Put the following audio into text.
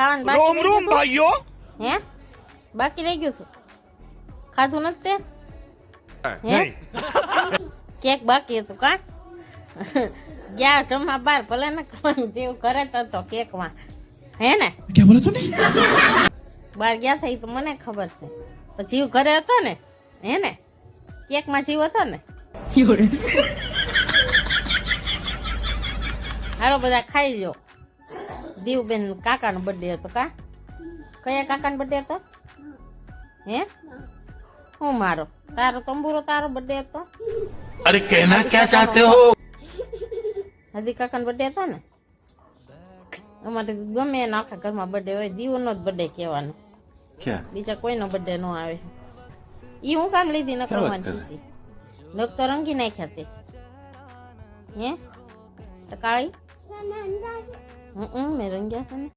ખાવાનું બાકી રોમ ભાઈઓ હે બાકી રહી ગયું છે ખાધું નથી હે કેક બાકી હતું કા ગયા જમવા બાર ભલે ને જેવું કરે તો કેક માં હે ને क्या बोला तूने બાર ગયા થઈ તો મને ખબર છે પણ જીવ ઘરે હતો ને હે ને કેક માં જીવ હતો ને હાલો બધા ખાઈ લ્યો દીવબેન કાકાનો બર્થડે હતો કા કયા કાકાનો બર્થડે હતો હે હું મારો તારો તંબુરો તારો બર્થડે હતો अरे कहना क्या चाहते हो હદી કાકાનો બર્થડે હતો ને અમારે ગમે એના આખા ઘરમાં બર્થડે હોય દીવનો જ બર્થડે કહેવાનો બીજા કોઈનો બર્થડે ન આવે ઈ હું કામ લીધી ન કરવાની લોક તો રંગી નાખ્યા તે હે તો કાળી મેં રંગ્યા છે ને